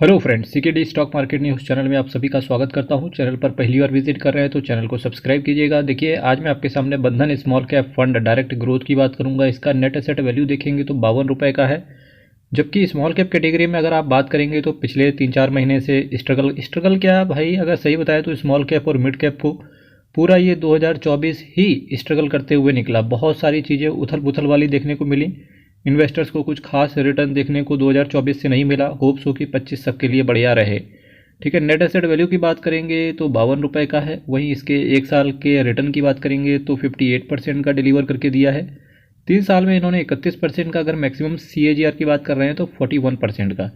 Hello friends, CKD stock market news channel में आप सभी का स्वागत करता हूं। चैनल पर पहली बार विजिट कर रहे हैं तो चैनल को सब्सक्राइब कीजिएगा। देखिए, आज मैं आपके सामने बंधन small cap fund direct growth की बात करूंगा। इसका नेट एसेट वैल्यू देखेंगे तो 52 रुपये का है, जबकि स्मॉल कैप कैटेगरी में अगर आप बात करेंगे तो पिछले 3-4 महीने से स्ट्रगल क्या भाई, अगर सही बताया तो स्मॉल कैप और मिड कैप को पूरा ये 2024 ही स्ट्रगल करते हुए निकला। बहुत सारी चीज़ें उथल पुथल वाली देखने को मिली। इन्वेस्टर्स को कुछ खास रिटर्न देखने को 2024 से नहीं मिला। होप्स हो कि 25 सबके लिए बढ़िया रहे। ठीक है, नेट एसेट वैल्यू की बात करेंगे तो 52 रुपये का है। वहीं इसके एक साल के रिटर्न की बात करेंगे तो 58% का डिलीवर करके दिया है। 3 साल में इन्होंने 31% का, अगर मैक्सिमम CAGR की बात कर रहे हैं तो 41% का,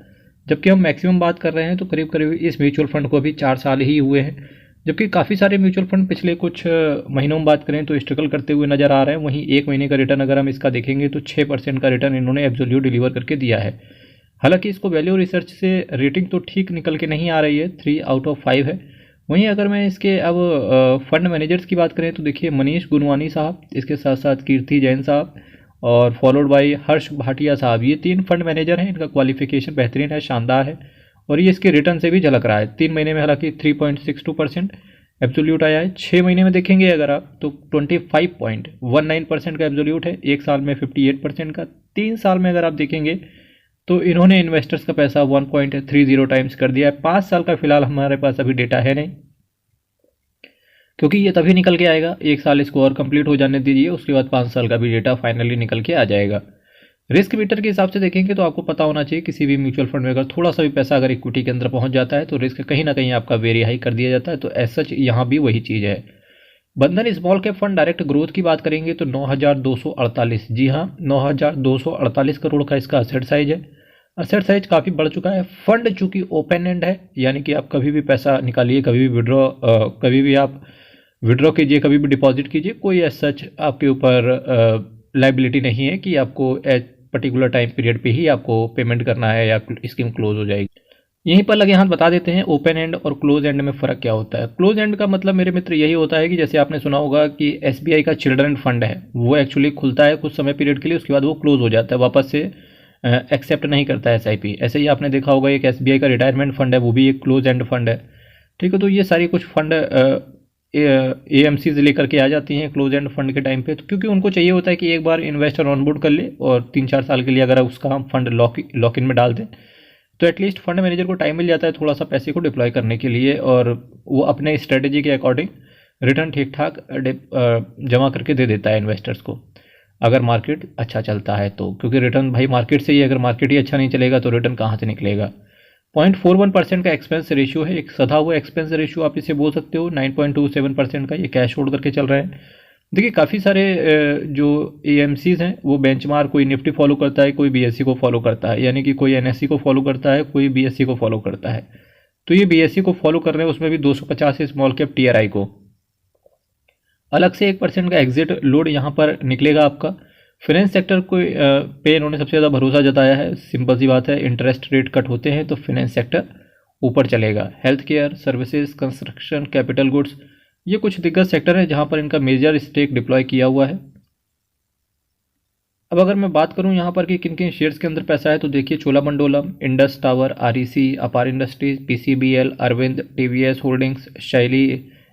जबकि हम मैक्सिमम बात कर रहे हैं तो करीब करीब इस म्यूचुअल फंड को अभी 4 साल ही हुए हैं। जबकि काफ़ी सारे म्यूचुअल फंड पिछले कुछ महीनों में बात करें तो स्ट्रगल करते हुए नजर आ रहे हैं। वहीं एक महीने का रिटर्न अगर हम इसका देखेंगे तो 6% का रिटर्न इन्होंने एब्सोल्यूट डिलीवर करके दिया है। हालांकि इसको वैल्यू रिसर्च से रेटिंग तो ठीक निकल के नहीं आ रही है, 3/5 है। वहीं अगर मैं इसके अब फंड मैनेजर्स की बात करें तो देखिए, मनीष गुनवानी साहब, इसके साथ साथ कीर्ति जैन साहब और फॉलोड बाई हर्ष भाटिया साहब, ये 3 फंड मैनेजर हैं। इनका क्वालिफिकेशन बेहतरीन है, शानदार है, और ये इसके रिटर्न से भी झलक रहा है। 3 महीने में हालांकि 3.62% एब्सोल्यूट आया है। 6 महीने में देखेंगे अगर आप तो 25.19% का एब्सोल्यूट है। एक साल में 58% का। 3 साल में अगर आप देखेंगे तो इन्होंने इन्वेस्टर्स का पैसा 1.30 टाइम्स कर दिया है। 5 साल का फिलहाल हमारे पास अभी डेटा है नहीं, क्योंकि ये तभी निकल के आएगा। एक साल इसको और कंप्लीट हो जाने दीजिए, उसके बाद 5 साल का भी डेटा फाइनली निकल के आ जाएगा। रिस्क मीटर के हिसाब से देखेंगे तो आपको पता होना चाहिए, किसी भी म्यूचुअल फंड में अगर थोड़ा सा भी पैसा अगर इक्विटी के अंदर पहुंच जाता है तो रिस्क कहीं ना कहीं आपका वेरी हाई कर दिया जाता है। तो एज सच यहाँ भी वही चीज़ है। बंधन small cap fund direct growth की बात करेंगे तो 9,248, जी हाँ 9,248 करोड़ का इसका असेट साइज है। असेट साइज काफ़ी बढ़ चुका है। फंड चूंकि ओपन एंड है, यानी कि आप कभी भी पैसा निकालिए, कभी भी विड्रॉ, कभी भी आप विड्रॉ कीजिए, कभी भी डिपॉजिट कीजिए, कोई एज सच आपके ऊपर लाइबिलिटी नहीं है कि आपको एज पर्टिकुलर टाइम पीरियड पे ही आपको पेमेंट करना है या स्कीम क्लोज हो जाएगी। यहीं पर लगे हाथ बता देते हैं ओपन एंड और क्लोज एंड में फ़र्क क्या होता है। क्लोज एंड का मतलब मेरे मित्र यही होता है कि जैसे आपने सुना होगा कि SBI का चिल्ड्रन फंड है, वो एक्चुअली खुलता है कुछ समय पीरियड के लिए, उसके बाद वो क्लोज हो जाता है, वापस से एक्सेप्ट नहीं करता है SIP। ऐसे ही आपने देखा होगा एक SBI का रिटायरमेंट फंड है, वो भी एक क्लोज एंड फंड है। ठीक है, तो ये सारी कुछ फंड AMCs लेकर के आ जाती हैं क्लोज एंड फंड के टाइम पे, तो क्योंकि उनको चाहिए होता है कि एक बार इन्वेस्टर ऑनबोर्ड कर ले और 3-4 साल के लिए अगर उसका हम फंड लॉक इन में डाल दें तो एटलीस्ट फंड मैनेजर को टाइम मिल जाता है थोड़ा सा पैसे को डिप्लॉय करने के लिए, और वो अपने स्ट्रेटेजी के अकॉर्डिंग रिटर्न ठीक ठाक जमा करके दे देता है इन्वेस्टर्स को, अगर मार्केट अच्छा चलता है तो। क्योंकि रिटर्न भाई मार्केट से ही, अगर मार्केट ही अच्छा नहीं चलेगा तो रिटर्न कहाँ से निकलेगा। 0.41% का एक्सपेंस रेशियो है, एक सधा हुआ एक्सपेंस रेशियो आप इसे बोल सकते हो। 9.27% का ये कैश होल्ड करके चल रहे हैं। देखिए, काफ़ी सारे जो AMCs हैं वो बेंचमार्क, कोई निफ्टी फॉलो करता है, कोई BSE को फॉलो करता है, यानी कि कोई NSE को फॉलो करता है, कोई BSE को फॉलो करता है। तो ये BSE को फॉलो कर रहे हैं, उसमें भी 250 स्मॉल कैप TRI को। अलग से 1% का एग्जिट लोड यहाँ पर निकलेगा आपका। फाइनेंस सेक्टर को पे इन्होंने सबसे ज़्यादा भरोसा जताया है। सिंपल सी बात है, इंटरेस्ट रेट कट होते हैं तो फाइनेंस सेक्टर ऊपर चलेगा। Health care, services, construction, capital goods, ये कुछ दिग्गज सेक्टर है जहां पर इनका मेजर स्टेक डिप्लॉय किया हुआ है। अब अगर मैं बात करूं यहां पर कि किन किन शेयर्स के अंदर पैसा है तो देखिए, Cholamandalam, Indus Tower, REC, Apar Industries, PCBL, Arvind, TVS Holdings, Shaily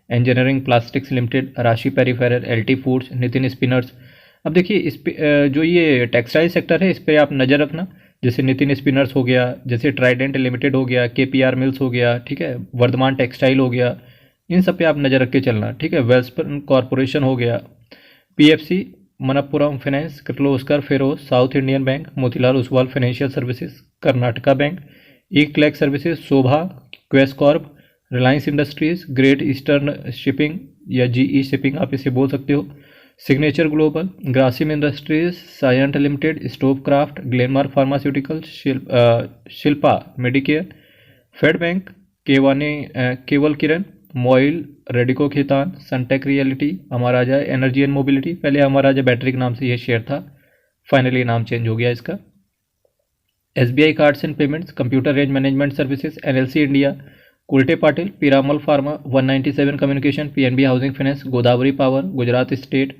Engineering Plastics Limited, Rashi Peripheral, LT Foods, Nitin Spinners. अब देखिए, इस पे जो ये टेक्सटाइल सेक्टर है इस पर आप नज़र रखना। जैसे नितिन स्पिनर्स हो गया, जैसे ट्राइडेंट लिमिटेड हो गया, KPR मिल्स हो गया, ठीक है, वर्धमान टेक्सटाइल हो गया, इन सब पे आप नज़र रख के चलना। ठीक है, वेल्सपन कॉरपोरेशन हो गया, PFC, Manappuram finance, Kirloskar Ferrous, South Indian bank, Motilal Oswal financial services, Karnataka bank, eClerx services, Sobha, Quess corp, Reliance industries, great eastern shipping या GE शिपिंग आप इसे बोल सकते हो, signature global, Grasim industries, Cyient limited, Stove Kraft, Glenmark pharmaceuticals, Shilpa medicare, fed bank, Kewal Kiran, MOIL, Radico Khaitan, Sunteck reality, Amara Raja energy and mobility. पहले Amara Raja battery के नाम से ये शेयर था, फाइनली नाम चेंज हो गया इसका। SBI cards and payments, computer range management services, NLC India, Kolte Patil, Piramal pharma, 197 communication, PNB housing finance, Godavari power, Gujarat state,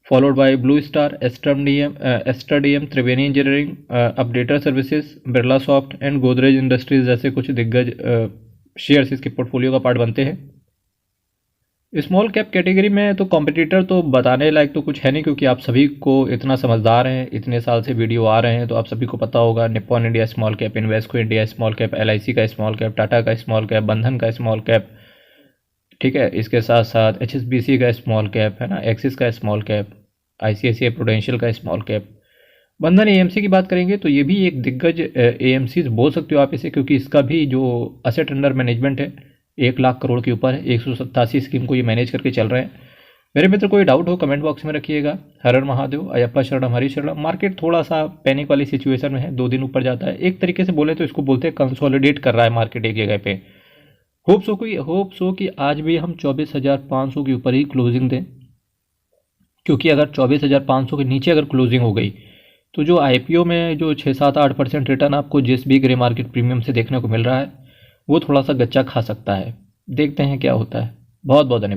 followed by Blue Star, Aster DM, Triveni engineering, updater services, Birla soft and Godrej industries जैसे कुछ दिग्गज shares इसके portfolio का part बनते हैं। Small cap category में तो competitor तो बताने लायक तो कुछ है नहीं, क्योंकि आप सभी को इतना समझदार हैं, इतने साल से वीडियो आ रहे हैं तो आप सभी को पता होगा। Nippon India small cap, Invesco India small cap, LIC का स्मॉल कैप, टाटा का स्मॉल कैप, बंधन का स्मॉल कैप, ठीक है। इसके साथ साथ HSBC का स्मॉल कैप है ना, एक्सिस का स्मॉल कैप, ICICI प्रूडेंशियल का स्मॉल कैप। बंधन AMC की बात करेंगे तो ये भी एक दिग्गज AMC बोल सकते हो आप इसे, क्योंकि इसका भी जो असेट अंडर मैनेजमेंट है 1 लाख करोड़ के ऊपर है। 187 स्कीम को ये मैनेज करके चल रहे हैं। मेरे मित्र कोई डाउट हो कमेंट बॉक्स में रखिएगा। हर हर महादेव, अयप्पा शरणम हरी शरणम। मार्केट थोड़ा सा पैनिक वाली सिचुएशन में है, 2 दिन ऊपर जाता है। एक तरीके से बोले तो इसको बोलते हैं कंसोलिडेट कर रहा है मार्केट एक जगह पे। होप सो कि आज भी हम 24,500 के ऊपर ही क्लोजिंग दें, क्योंकि अगर 24,500 के नीचे अगर क्लोजिंग हो गई तो जो IPO में जो 6-7-8% रिटर्न आपको जिस भी ग्रे मार्केट प्रीमियम से देखने को मिल रहा है वो थोड़ा सा गच्चा खा सकता है। देखते हैं क्या होता है। बहुत बहुत धन्यवाद।